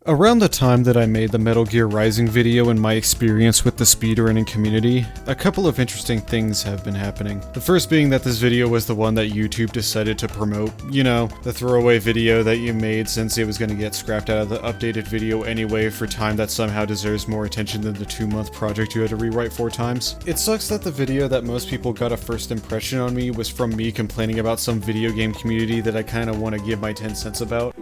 Around the time that I made the Metal Gear Rising video and my experience with the speedrunning community, a couple of interesting things have been happening. The first being that this video was the one that YouTube decided to promote. You know, the throwaway video that you made since it was going to get scrapped out of the updated video anyway for time that somehow deserves more attention than the 2-month project you had to rewrite 4 times. It sucks that the video that most people got a first impression on me was from me complaining about some video game community that I kinda want to give my 10 cents about.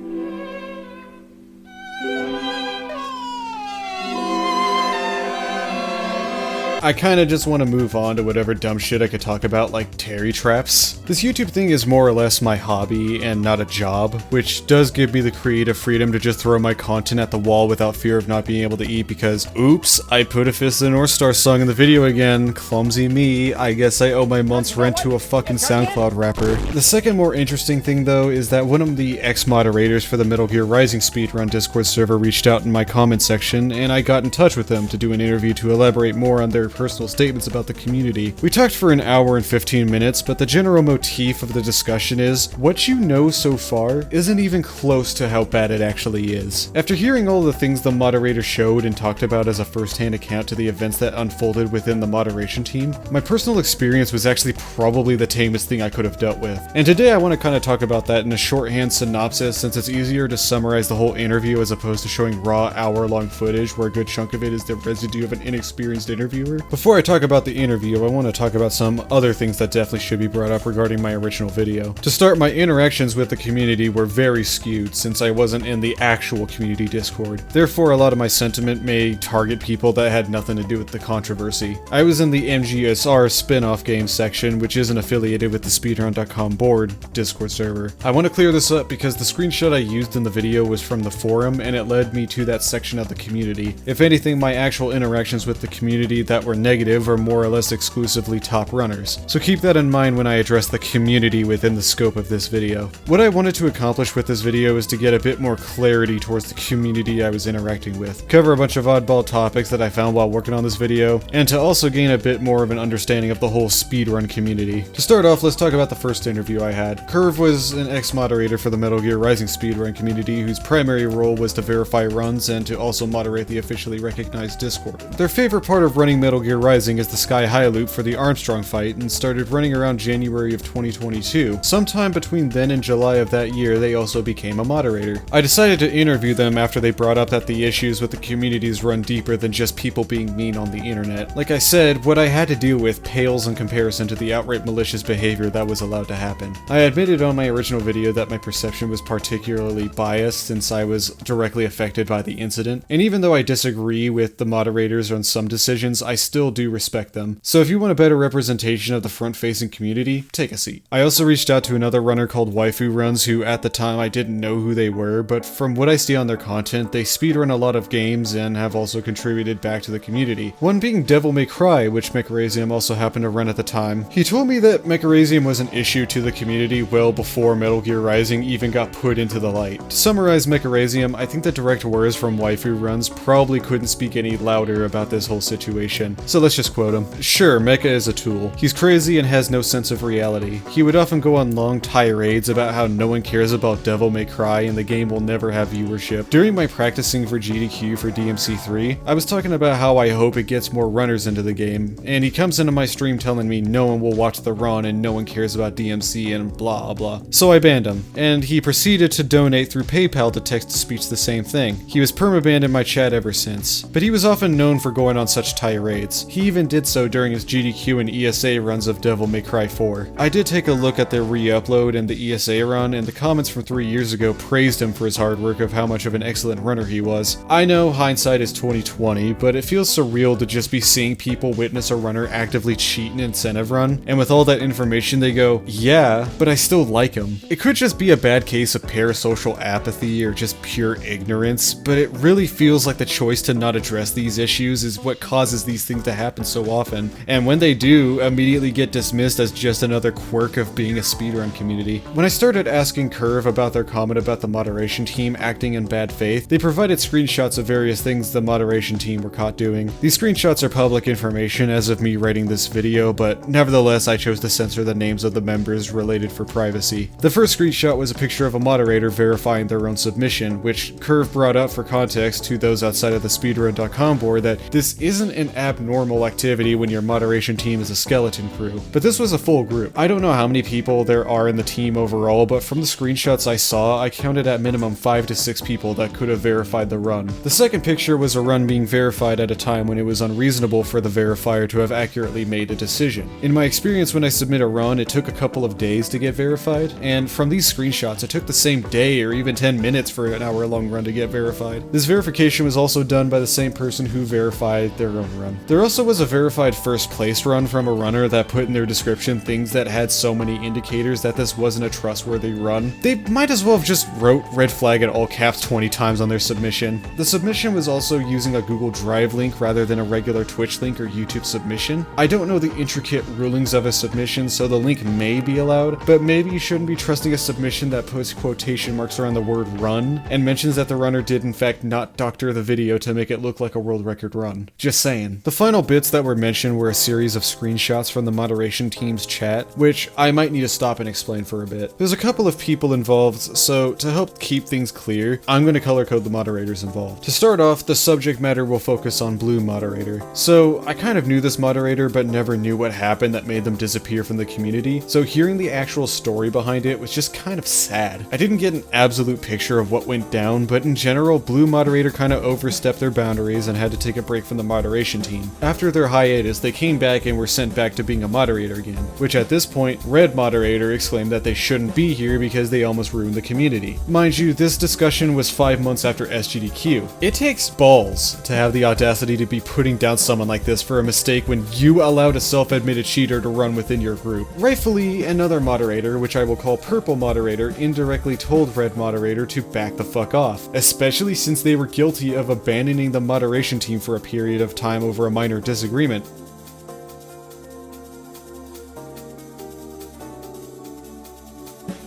I kinda just want to move on to whatever dumb shit I could talk about, like Terry traps. This YouTube thing is more or less my hobby and not a job, which does give me the creative freedom to just throw my content at the wall without fear of not being able to eat because, oops, I put a Fist of the North Star song in the video again. Clumsy me. I guess I owe my month's rent to a fucking SoundCloud rapper. The second more interesting thing though is that one of the ex-moderators for the Metal Gear Rising speedrun Discord server reached out in my comment section and I got in touch with them to do an interview to elaborate more on their personal statements about the community. We talked for an hour and 15 minutes, but the general motif of the discussion is, what you know so far isn't even close to how bad it actually is. After hearing all the things the moderator showed and talked about as a first-hand account to the events that unfolded within the moderation team, my personal experience was actually probably the tamest thing I could have dealt with. And today I want to kind of talk about that in a shorthand synopsis since it's easier to summarize the whole interview as opposed to showing raw hour-long footage where a good chunk of it is the residue of an inexperienced interviewer. Before I talk about the interview, I want to talk about some other things that definitely should be brought up regarding my original video. To start, my interactions with the community were very skewed since I wasn't in the actual community Discord. Therefore, a lot of my sentiment may target people that had nothing to do with the controversy. I was in the MGRR spin-off game section, which isn't affiliated with the speedrun.com board Discord server. I want to clear this up because the screenshot I used in the video was from the forum and it led me to that section of the community. If anything, my actual interactions with the community that were negative are more or less exclusively top runners, so keep that in mind when I address the community within the scope of this video. What I wanted to accomplish with this video is to get a bit more clarity towards the community I was interacting with, cover a bunch of oddball topics that I found while working on this video, and to also gain a bit more of an understanding of the whole speedrun community. To start off, let's talk about the first interview I had. Curve was an ex-moderator for the Metal Gear Rising speedrun community whose primary role was to verify runs and to also moderate the officially recognized Discord. Their favorite part of running Metal Gear Rising is the Sky High loop for the Armstrong fight and started running around January of 2022. Sometime between then and July of that year, they also became a moderator. I decided to interview them after they brought up that the issues with the communities run deeper than just people being mean on the internet. Like I said, what I had to deal with pales in comparison to the outright malicious behavior that was allowed to happen. I admitted on my original video that my perception was particularly biased since I was directly affected by the incident, and even though I disagree with the moderators on some decisions, I still do respect them. So if you want a better representation of the front-facing community, take a seat. I also reached out to another runner called Waifu Runs who at the time I didn't know who they were, but from what I see on their content, they speedrun a lot of games and have also contributed back to the community. One being Devil May Cry, which Mecharazium also happened to run at the time. He told me that Mecharazium was an issue to the community well before Metal Gear Rising even got put into the light. To summarize Mecharazium, I think the direct words from Waifu Runs probably couldn't speak any louder about this whole situation. So let's just quote him. Sure, Mecha is a tool. He's crazy and has no sense of reality. He would often go on long tirades about how no one cares about Devil May Cry and the game will never have viewership. During my practicing for GDQ for DMC3, I was talking about how I hope it gets more runners into the game, and he comes into my stream telling me no one will watch the run and no one cares about DMC and blah blah. So I banned him, and he proceeded to donate through PayPal to text-to-speech the same thing. He was permabanned in my chat ever since, but he was often known for going on such tirades. He even did so during his GDQ and ESA runs of Devil May Cry 4. I did take a look at their re-upload and the ESA run, and the comments from 3 years ago praised him for his hard work of how much of an excellent runner he was. I know hindsight is 2020, but it feels surreal to just be seeing people witness a runner actively cheat an incentive run, and with all that information they go, yeah, but I still like him. It could just be a bad case of parasocial apathy or just pure ignorance, but it really feels like the choice to not address these issues is what causes these things things to happen so often, and when they do, immediately get dismissed as just another quirk of being a speedrun community. When I started asking Curve about their comment about the moderation team acting in bad faith, they provided screenshots of various things the moderation team were caught doing. These screenshots are public information as of me writing this video, but nevertheless I chose to censor the names of the members related for privacy. The first screenshot was a picture of a moderator verifying their own submission, which Curve brought up for context to those outside of the speedrun.com board that this isn't an abnormal activity when your moderation team is a skeleton crew. But this was a full group. I don't know how many people there are in the team overall, but from the screenshots I saw, I counted at minimum 5 to 6 people that could have verified the run. The second picture was a run being verified at a time when it was unreasonable for the verifier to have accurately made a decision. In my experience, when I submit a run, it took a couple of days to get verified, and from these screenshots, it took the same day or even 10 minutes for an hour-long run to get verified. This verification was also done by the same person who verified their own run. There also was a verified first place run from a runner that put in their description things that had so many indicators that this wasn't a trustworthy run. They might as well have just wrote red flag in all caps 20 times on their submission. The submission was also using a Google Drive link rather than a regular Twitch link or YouTube submission. I don't know the intricate rulings of a submission, so the link may be allowed, but maybe you shouldn't be trusting a submission that puts quotation marks around the word run and mentions that the runner did in fact not doctor the video to make it look like a world record run. Just saying. The final bits that were mentioned were a series of screenshots from the moderation team's chat, which I might need to stop and explain for a bit. There's a couple of people involved, so to help keep things clear, I'm going to color code the moderators involved. To start off, the subject matter will focus on Blue Moderator. So I kind of knew this moderator but never knew what happened that made them disappear from the community, so hearing the actual story behind it was just kind of sad. I didn't get an absolute picture of what went down, but in general, Blue Moderator kind of overstepped their boundaries and had to take a break from the moderation team. After their hiatus, they came back and were sent back to being a moderator again, which at this point, Red Moderator exclaimed that they shouldn't be here because they almost ruined the community. Mind you, this discussion was 5 months after SGDQ. It takes balls to have the audacity to be putting down someone like this for a mistake when you allowed a self-admitted cheater to run within your group. Rightfully, another moderator, which I will call Purple Moderator, indirectly told Red Moderator to back the fuck off, especially since they were guilty of abandoning the moderation team for a period of time over a minor disagreement.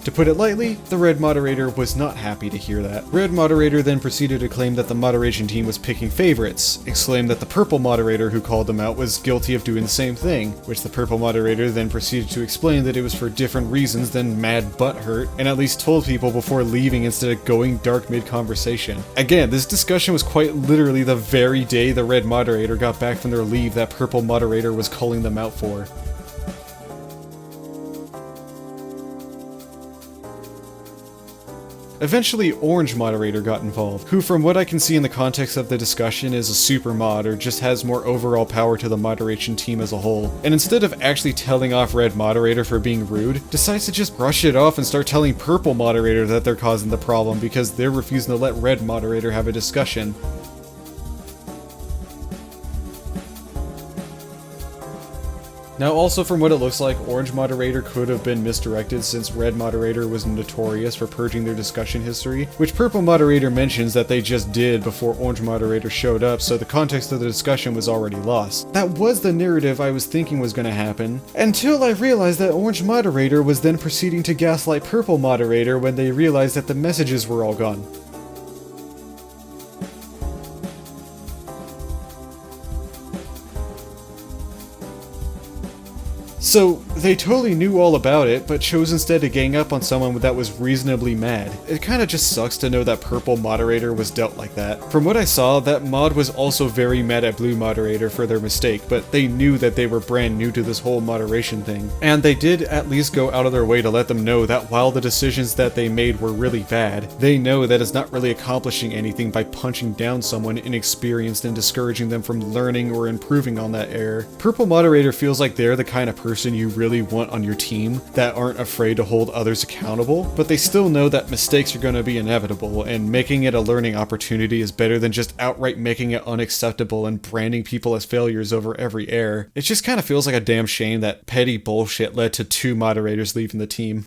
To put it lightly, the Red Moderator was not happy to hear that. Red Moderator then proceeded to claim that the moderation team was picking favorites, exclaimed that the Purple Moderator who called them out was guilty of doing the same thing, which the Purple Moderator then proceeded to explain that it was for different reasons than mad butthurt, and at least told people before leaving instead of going dark mid-conversation. Again, this discussion was quite literally the very day the Red Moderator got back from their leave that Purple Moderator was calling them out for. Eventually, Orange Moderator got involved, who from what I can see in the context of the discussion is a super mod or just has more overall power to the moderation team as a whole, and instead of actually telling off Red Moderator for being rude, decides to just brush it off and start telling Purple Moderator that they're causing the problem because they're refusing to let Red Moderator have a discussion. Now also from what it looks like, Orange Moderator could have been misdirected since Red Moderator was notorious for purging their discussion history, which Purple Moderator mentions that they just did before Orange Moderator showed up, so the context of the discussion was already lost. That was the narrative I was thinking was going to happen, until I realized that Orange Moderator was then proceeding to gaslight Purple Moderator when they realized that the messages were all gone. So, they totally knew all about it, but chose instead to gang up on someone that was reasonably mad. It kinda just sucks to know that Purple Moderator was dealt like that. From what I saw, that mod was also very mad at Blue Moderator for their mistake, but they knew that they were brand new to this whole moderation thing. And they did at least go out of their way to let them know that while the decisions that they made were really bad, they know that it's not really accomplishing anything by punching down someone inexperienced and discouraging them from learning or improving on that error. Purple Moderator feels like they're the kind of person you really want on your team that aren't afraid to hold others accountable, but they still know that mistakes are going to be inevitable, and making it a learning opportunity is better than just outright making it unacceptable and branding people as failures over every error. It just kind of feels like a damn shame that petty bullshit led to 2 moderators leaving the team.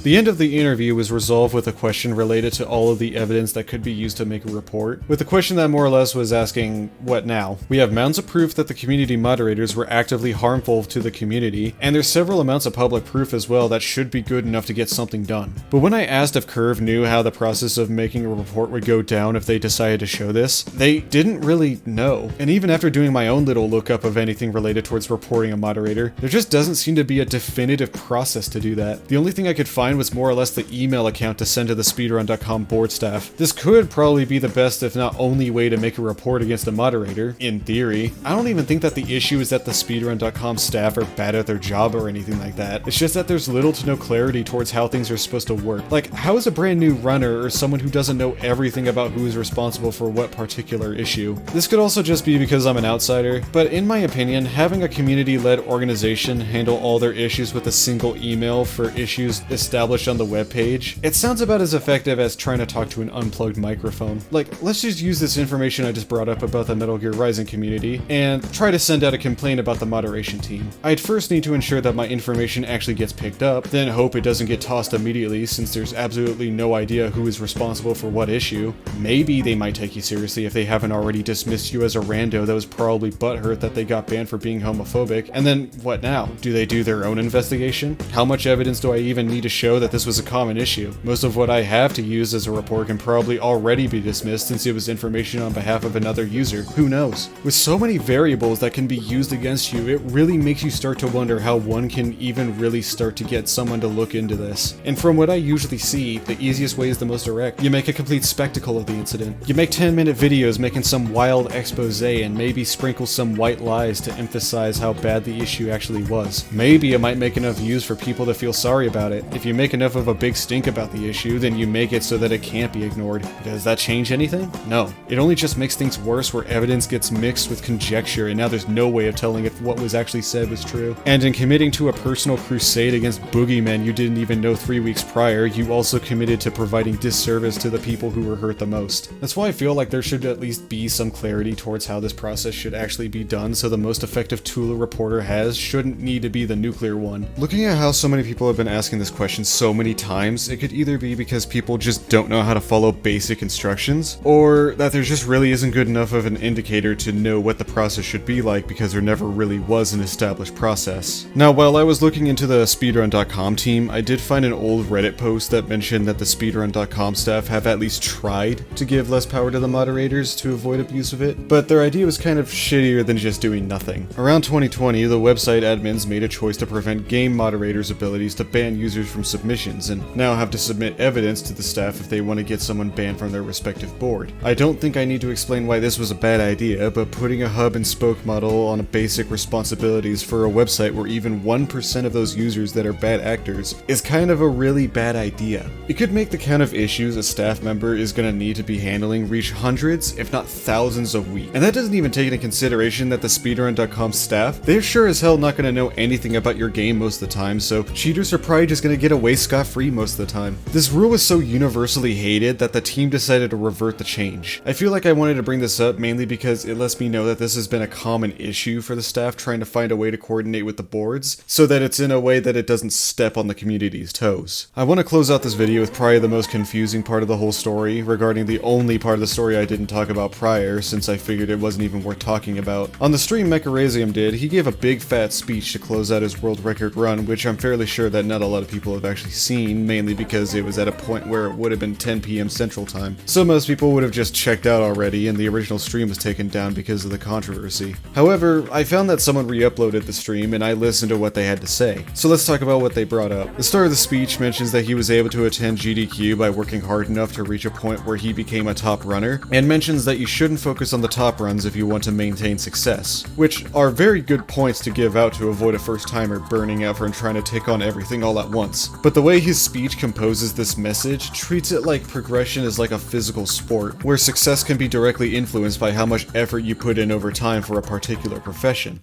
The end of the interview was resolved with a question related to all of the evidence that could be used to make a report, with a question that more or less was asking, what now? We have mounds of proof that the community moderators were actively harmful to the community, and there's several amounts of public proof as well that should be good enough to get something done. But when I asked if Curve knew how the process of making a report would go down if they decided to show this, they didn't really know. And even after doing my own little lookup of anything related towards reporting a moderator, there just doesn't seem to be a definitive process to do that. The only thing I could find was more or less the email account to send to the speedrun.com board staff. This could probably be the best if not only way to make a report against a moderator, in theory. I don't even think that the issue is that the speedrun.com staff are bad at their job or anything like that. It's just that there's little to no clarity towards how things are supposed to work. Like, how is a brand new runner or someone who doesn't know everything about who is responsible for what particular issue? This could also just be because I'm an outsider, but in my opinion, having a community-led organization handle all their issues with a single email for issues established on the webpage, it sounds about as effective as trying to talk to an unplugged microphone. Like, let's just use this information I just brought up about the Metal Gear Rising community and try to send out a complaint about the moderation team. I'd first need to ensure that my information actually gets picked up, then hope it doesn't get tossed immediately since there's absolutely no idea who is responsible for what issue. Maybe they might take you seriously if they haven't already dismissed you as a rando that was probably butthurt that they got banned for being homophobic. And then what now? Do they do their own investigation? How much evidence do I even need to show that this was a common issue? Most of what I have to use as a report can probably already be dismissed since it was information on behalf of another user. Who knows? With so many variables that can be used against you, it really makes you start to wonder how one can even really start to get someone to look into this. And from what I usually see, the easiest way is the most direct. You make a complete spectacle of the incident. You make 10-minute videos making some wild expose and maybe sprinkle some white lies to emphasize how bad the issue actually was. Maybe it might make enough views for people to feel sorry about it. If you make enough of a big stink about the issue, then you make it so that it can't be ignored. Does that change anything? No. It only just makes things worse where evidence gets mixed with conjecture and now there's no way of telling if what was actually said was true. And in committing to a personal crusade against boogeymen you didn't even know 3 weeks prior, you also committed to providing disservice to the people who were hurt the most. That's why I feel like there should at least be some clarity towards how this process should actually be done, so the most effective tool a reporter has shouldn't need to be the nuclear one. Looking at how so many people have been asking this question so many times, it could either be because people just don't know how to follow basic instructions, or that there just really isn't good enough of an indicator to know what the process should be like because there never really was an established process. Now, while I was looking into the speedrun.com team, I did find an old Reddit post that mentioned that the speedrun.com staff have at least tried to give less power to the moderators to avoid abuse of it, but their idea was kind of shittier than just doing nothing. Around 2020, the website admins made a choice to prevent game moderators' abilities to ban users from submissions, and now have to submit evidence to the staff if they want to get someone banned from their respective board. I don't think I need to explain why this was a bad idea, but putting a hub and spoke model on a basic responsibilities for a website where even 1% of those users that are bad actors is kind of a really bad idea. It could make the count of issues a staff member is going to need to be handling reach hundreds, if not thousands a week. And that doesn't even take into consideration that the speedrun.com staff, they're sure as hell not going to know anything about your game most of the time, so cheaters are probably just going to get away scot-free most of the time. This rule was so universally hated that the team decided to revert the change. I feel like I wanted to bring this up mainly because it lets me know that this has been a common issue for the staff trying to find a way to coordinate with the boards, so that it's in a way that it doesn't step on the community's toes. I want to close out this video with probably the most confusing part of the whole story, regarding the only part of the story I didn't talk about prior, since I figured it wasn't even worth talking about. On the stream Mecharazium did, he gave a big fat speech to close out his world record run, which I'm fairly sure that not a lot of people have actually seen, mainly because it was at a point where it would have been 10 PM Central Time. So most people would have just checked out already, and the original stream was taken down because of the controversy. However, I found that someone re-uploaded the stream, and I listened to what they had to say. So let's talk about what they brought up. The start of the speech mentions that he was able to attend GDQ by working hard enough to reach a point where he became a top runner, and mentions that you shouldn't focus on the top runs if you want to maintain success, which are very good points to give out to avoid a first-timer burning out from trying to take on everything all at once. But the way his speech composes this message treats it like progression is like a physical sport, where success can be directly influenced by how much effort you put in over time for a particular profession.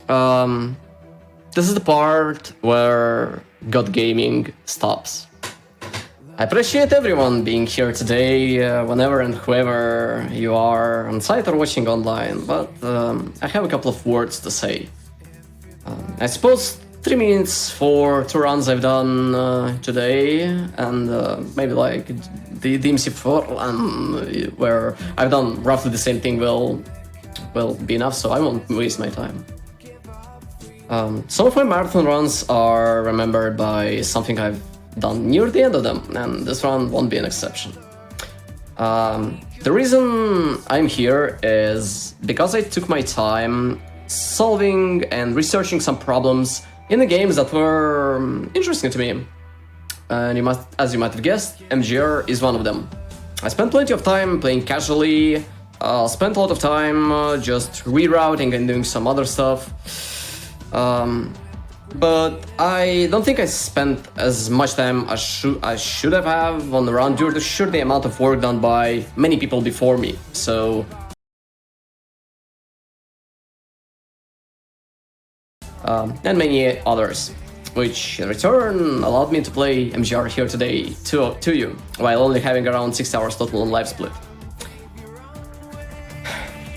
This is the part where God Gaming stops. I appreciate everyone being here today, whenever and whoever you are on site or watching online, but I have a couple of words to say. I suppose 3 minutes for 2 runs I've done today, and maybe like the DMC4, where I've done roughly the same thing will be enough, so I won't waste my time. Some of my marathon runs are remembered by something I've done near the end of them, and this run won't be an exception. The reason I'm here is because I took my time solving and researching some problems in the games that were interesting to me. And as you might have guessed, MGR is one of them. I spent plenty of time playing casually, spent a lot of time just rerouting and doing some other stuff. But I don't think I spent as much time as I should have on the run due to the amount of work done by many people before me. So and many others, which in return allowed me to play MGR here today to you, while only having around 6 hours total on live split.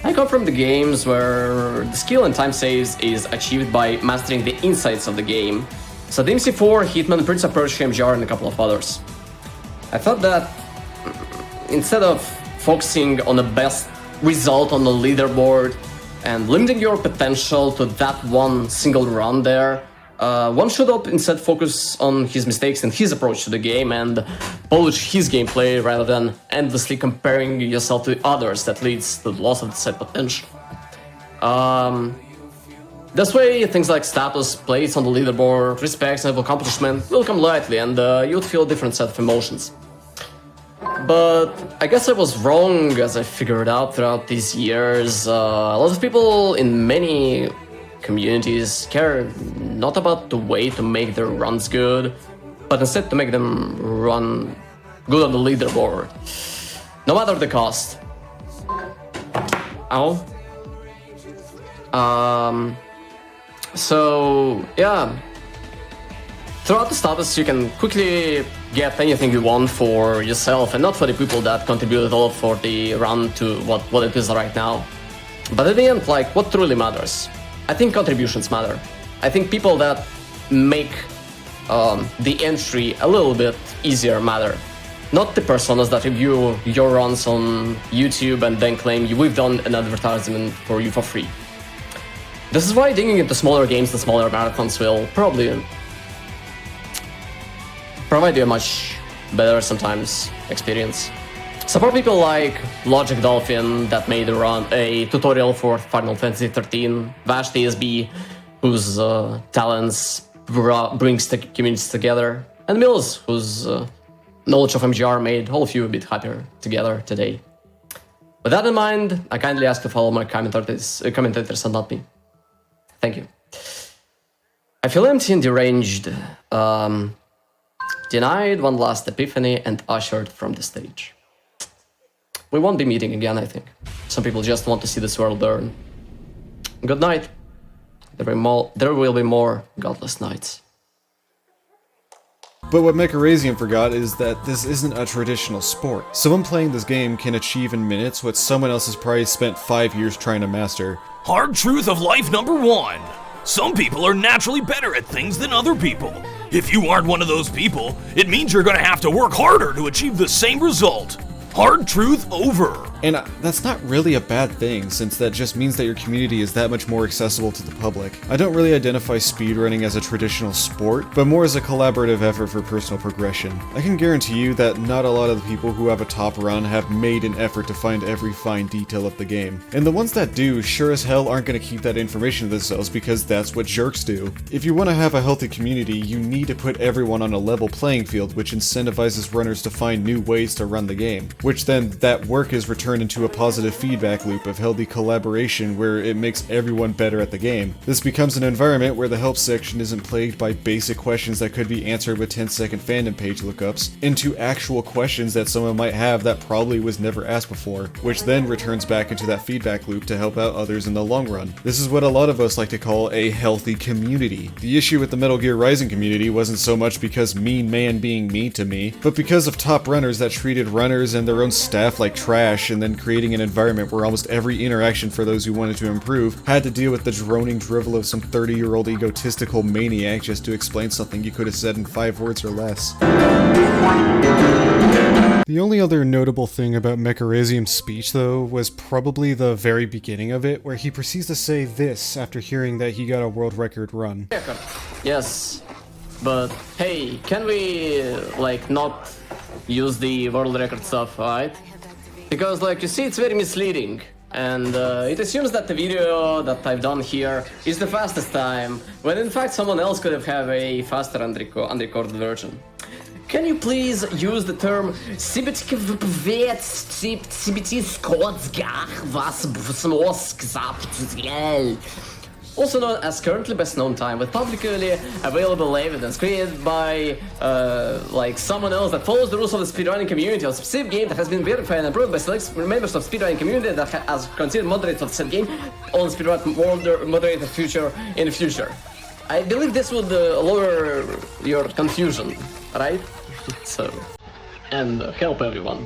I come from the games where the skill and time saves is achieved by mastering the insights of the game, so DMC4, Hitman, Prince of Persia, MGR, and a couple of others. I thought that instead of focusing on the best result on the leaderboard and limiting your potential to that one single run there, one should instead focus on his mistakes and his approach to the game and polish his gameplay rather than endlessly comparing yourself to others that leads to the loss of the said potential. This way, things like status, plates on the leaderboard, respect, and accomplishment will come lightly, and you'll feel a different set of emotions. But I guess I was wrong, as I figured out throughout these years. A lot of people in many communities care not about the way to make their runs good, but instead to make them run good on the leaderboard, no matter the cost. Ow. So yeah, throughout the status you can quickly get anything you want for yourself and not for the people that contributed all for the run to what it is right now. But at the end, like, what truly matters? I think contributions matter. I think people that make the entry a little bit easier matter. Not the personas that review your runs on YouTube and then claim we've done an advertisement for you for free. This is why digging into smaller games and smaller marathons will probably provide you a much better, sometimes, experience. Support people like Logic Dolphin that made a tutorial for Final Fantasy XIII, Vash TSB, whose talents brings the communities together, and Mills, whose knowledge of MGR made all of you a bit happier together today. With that in mind, I kindly ask to follow my commentators and not me. Thank you. I feel empty and deranged, denied one last epiphany and ushered from the stage. We won't be meeting again, I think. Some people just want to see this world burn. Good night. There will be more godless nights. But what Mecharazian forgot is that this isn't a traditional sport. Someone playing this game can achieve in minutes what someone else has probably spent 5 years trying to master. Hard truth of life number 1. Some people are naturally better at things than other people. If you aren't one of those people, it means you're gonna have to work harder to achieve the same result. Hard truth over. And that's not really a bad thing, since that just means that your community is that much more accessible to the public. I don't really identify speedrunning as a traditional sport, but more as a collaborative effort for personal progression. I can guarantee you that not a lot of the people who have a top run have made an effort to find every fine detail of the game. And the ones that do, sure as hell aren't going to keep that information to themselves because that's what jerks do. If you want to have a healthy community, you need to put everyone on a level playing field, which incentivizes runners to find new ways to run the game. Which then, that work is returned into a positive feedback loop of healthy collaboration where it makes everyone better at the game. This becomes an environment where the help section isn't plagued by basic questions that could be answered with 10-second fandom page lookups, into actual questions that someone might have that probably was never asked before, which then returns back into that feedback loop to help out others in the long run. This is what a lot of us like to call a healthy community. The issue with the Metal Gear Rising community wasn't so much because Mean Man being mean to me, but because of top runners that treated runners and their own staff like trash, and then creating an environment where almost every interaction for those who wanted to improve had to deal with the droning drivel of some 30-year-old egotistical maniac just to explain something you could have said in 5 words or less. The only other notable thing about Mecharizium's speech, though, was probably the very beginning of it, where he proceeds to say this after hearing that he got a world record run. Yes, but hey, can we, like, not use the world record stuff, right? Because, like, you see, it's very misleading. And it assumes that the video that I've done here is the fastest time, when in fact someone else could have a faster unrecorded version. Can you please use the term also known as currently best known time, with publicly available evidence created by like someone else that follows the rules of the speedrunning community, a specific game that has been verified and approved by select members of speedrunning community that has considered moderators of said game on speedrun moderator future in the future. I believe this would lower your confusion, right? So, and help everyone.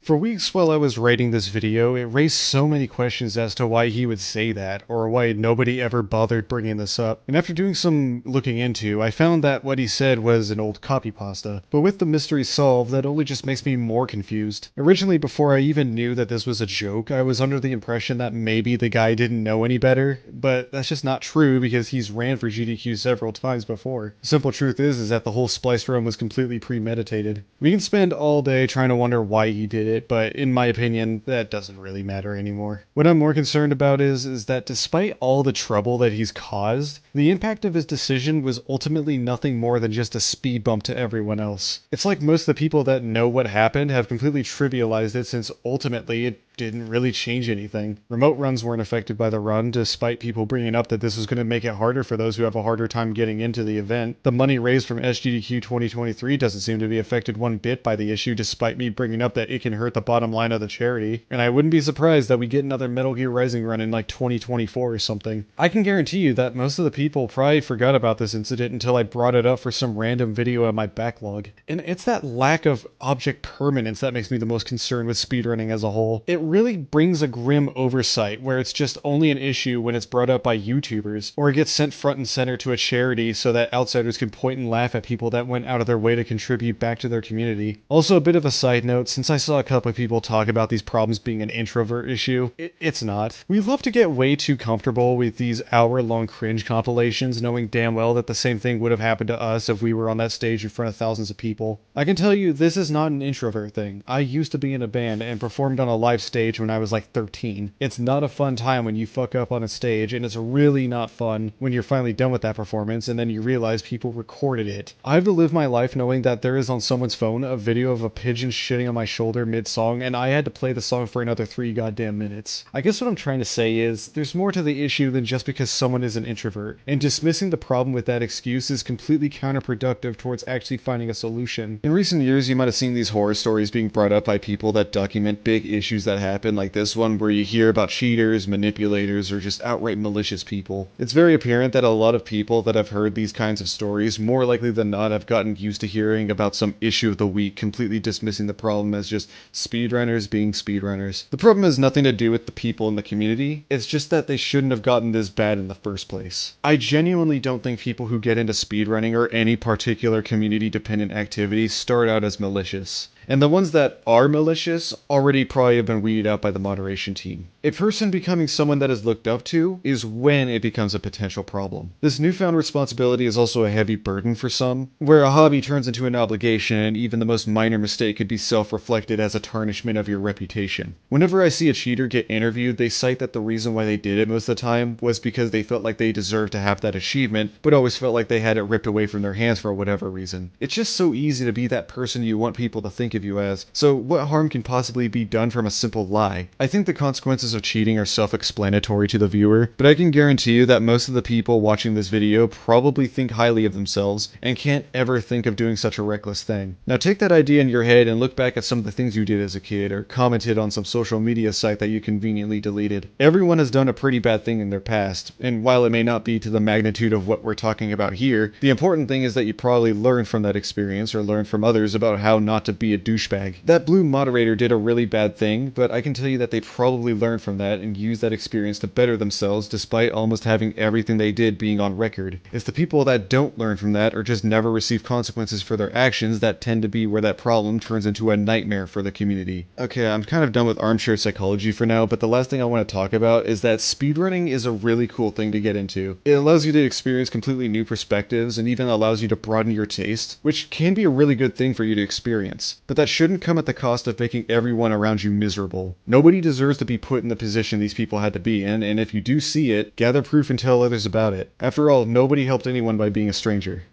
For weeks while I was writing this video, it raised so many questions as to why he would say that, or why nobody ever bothered bringing this up. And after doing some looking into, I found that what he said was an old copy pasta. But with the mystery solved, that only just makes me more confused. Originally, before I even knew that this was a joke, I was under the impression that maybe the guy didn't know any better, but that's just not true because he's ran for GDQ several times before. The simple truth is that the whole splice run was completely premeditated. We can spend all day trying to wonder why he did it, but in my opinion, that doesn't really matter anymore. What I'm more concerned about is that despite all the trouble that he's caused, the impact of his decision was ultimately nothing more than just a speed bump to everyone else. It's like most of the people that know what happened have completely trivialized it, since ultimately it didn't really change anything. Remote runs weren't affected by the run, despite people bringing up that this was going to make it harder for those who have a harder time getting into the event. The money raised from SGDQ 2023 doesn't seem to be affected one bit by the issue, despite me bringing up that it can hurt the bottom line of the charity. And I wouldn't be surprised that we get another Metal Gear Rising run in like 2024 or something. I can guarantee you that most of the people probably forgot about this incident until I brought it up for some random video in my backlog. And it's that lack of object permanence that makes me the most concerned with speedrunning as a whole. It really brings a grim oversight where it's just only an issue when it's brought up by YouTubers, or it gets sent front and center to a charity so that outsiders can point and laugh at people that went out of their way to contribute back to their community. Also, a bit of a side note, since I saw a couple of people talk about these problems being an introvert issue, it's not. We love to get way too comfortable with these hour-long cringe compilations, knowing damn well that the same thing would have happened to us if we were on that stage in front of thousands of people. I can tell you, this is not an introvert thing. I used to be in a band and performed on a live stage when I was like 13. It's not a fun time when you fuck up on a stage, and it's really not fun when you're finally done with that performance and then you realize people recorded it. I have to live my life knowing that there is on someone's phone a video of a pigeon shitting on my shoulder mid-song, and I had to play the song for another 3 goddamn minutes. I guess what I'm trying to say is, there's more to the issue than just because someone is an introvert, and dismissing the problem with that excuse is completely counterproductive towards actually finding a solution. In recent years, you might have seen these horror stories being brought up by people that document big issues that happen, like this one where you hear about cheaters, manipulators, or just outright malicious people. It's very apparent that a lot of people that have heard these kinds of stories, more likely than not, have gotten used to hearing about some issue of the week, completely dismissing the problem as just speedrunners being speedrunners. The problem has nothing to do with the people in the community, it's just that they shouldn't have gotten this bad in the first place. I genuinely don't think people who get into speedrunning or any particular community-dependent activity start out as malicious. And the ones that are malicious already probably have been weeded out by the moderation team. A person becoming someone that is looked up to is when it becomes a potential problem. This newfound responsibility is also a heavy burden for some, where a hobby turns into an obligation and even the most minor mistake could be self-reflected as a tarnishment of your reputation. Whenever I see a cheater get interviewed, they cite that the reason why they did it most of the time was because they felt like they deserved to have that achievement, but always felt like they had it ripped away from their hands for whatever reason. It's just so easy to be that person you want people to think of you as, so what harm can possibly be done from a simple lie? I think the consequences of cheating are self-explanatory to the viewer, but I can guarantee you that most of the people watching this video probably think highly of themselves and can't ever think of doing such a reckless thing. Now take that idea in your head and look back at some of the things you did as a kid or commented on some social media site that you conveniently deleted. Everyone has done a pretty bad thing in their past, and while it may not be to the magnitude of what we're talking about here, the important thing is that you probably learned from that experience or learned from others about how not to be a douchebag. That blue moderator did a really bad thing, but I can tell you that they probably learned from that and used that experience to better themselves despite almost having everything they did being on record. It's the people that don't learn from that or just never receive consequences for their actions that tend to be where that problem turns into a nightmare for the community. Okay, I'm kind of done with armchair psychology for now, but the last thing I want to talk about is that speedrunning is a really cool thing to get into. It allows you to experience completely new perspectives and even allows you to broaden your taste, which can be a really good thing for you to experience. But that shouldn't come at the cost of making everyone around you miserable. Nobody deserves to be put in the position these people had to be in, and if you do see it, gather proof and tell others about it. After all, nobody helped anyone by being a stranger.